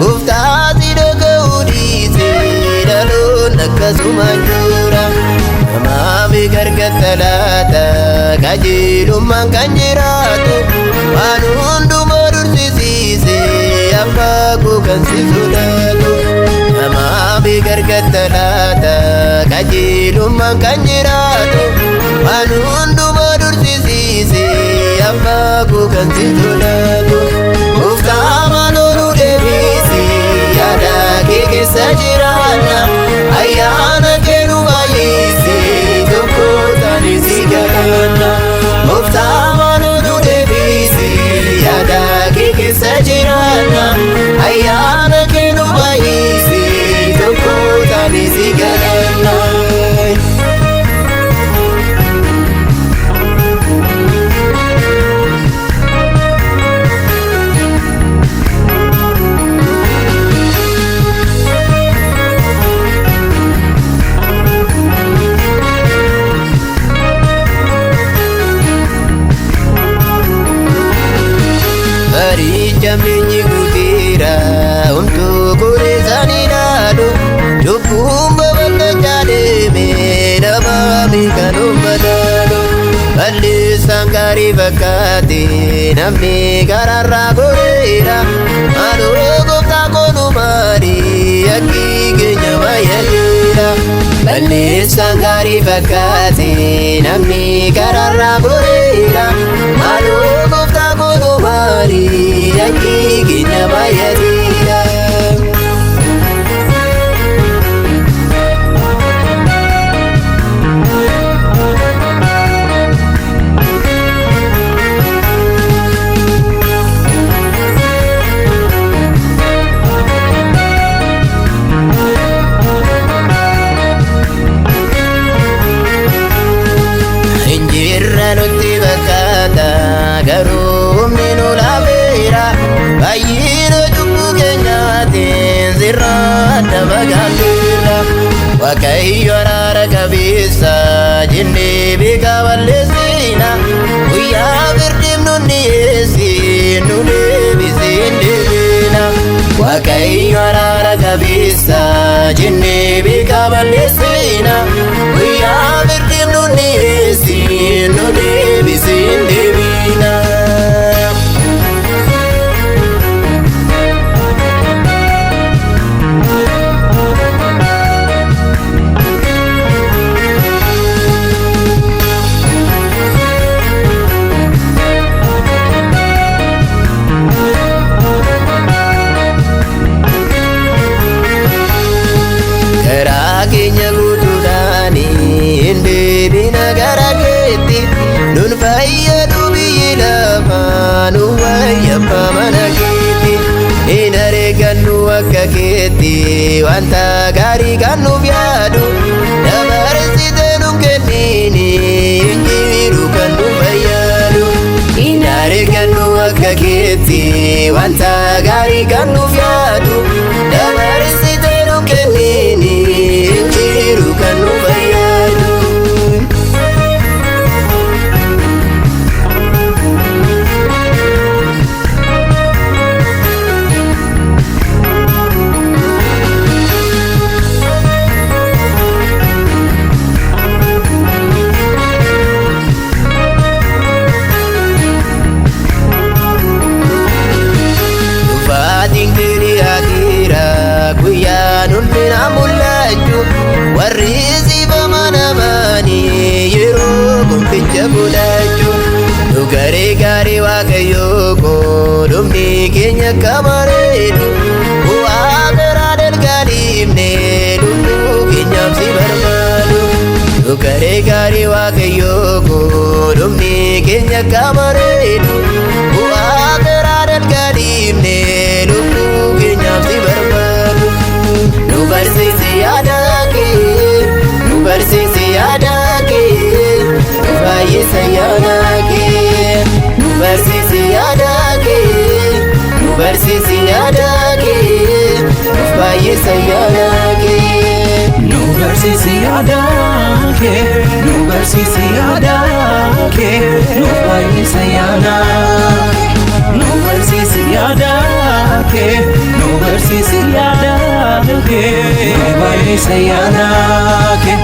Guftaati dhaga'uudhiise dhaloon akkasumaan jira. Namaaf gargaarsa laata qajeelummaan kan jiraatu waan hundumaa dursisiise abbaa koo kan si sodaatu. Namaaf gargaarsa laata qajeelummaan kan jiraatu waan hundumaa dursisiise abbaa koo kan si sodaatu. Gooftaa maaloo deebisi yaada kee keessa jiraanna ayyaana kee nu baay'isi tokko taanee si galanna. Gooftaa maaloo deebisi yaada kee keessa jiraanna ayyaana kee nu baay'isi tokko taanee si galanna. Jameenyi guuteera homtuu koreessaan ilaalu lubbuun babal'achaa deeme nama beekan madaalu. Balleessaan gaarii fakkaate namni karaarraa goreera maaloo gooftaa koonu maali akki keenya baay'ateera. Balleessaan gaarii fakkaate namni karaarraa goreera maaloo gooftaa koonu maali akki keenya baay'ateera. Nutti fakkaata garuu humni nu laafeera baay'ina cubbuu keenyaatiin sirraa adda fagaanneerra. Waaqayyo araara qabeessa jennee beekaa balleessina guyyaa firdiif nu dhiyeessi nu deebisee hin deebina. Waaqayyo araara qabeessa jennee beekaa balleessina guyyaa firdiif nu dhiyeessi nu deebisee hin deebina. Garaa keenya guutuudhaan hin deebina gara keetti nun fayyadu biyyi lafaa nu wayyabba mana keetti. Hin areegannu akka keetti wanta gaarii kan nuuf yaadu dabarsite nun kennini hin jiru kan nu fayyadu. Hin areegannu akka keetti wanta gaarii kan nuuf yaadu dabarsite nun kennini hin jiru kan nu fayyadu. Guyyaan ulfina mul'achu warri siifaman amanii yeroo gonficha godhachu. Nu garee gaarii waaqayyoo koo dhumni keenya akka bareedu bu'aa garaa dalgaa dhiifnee lubbuu keenyaaf si barbaadu. Nu garee gaarii waaqayyoo koo dhumni keenya akka bareedu bu'aa garaa dalgaa dhiifnee lubbuu keenyaaf si barbaadu. Nu barsiisi yaada kee nu barsiisi yaada kee nu baay'isa yaada kee nu barsiisi yaada kee nu barsiisi yaada kee nu baay'isa yaada kee. Nu barsiisi yaada kee nu barsiisi yaada kee nu baay'isa yaada. Nu barsiisi yaada kee nu barsiisi si yaada nuke baay'ee sayyaana kee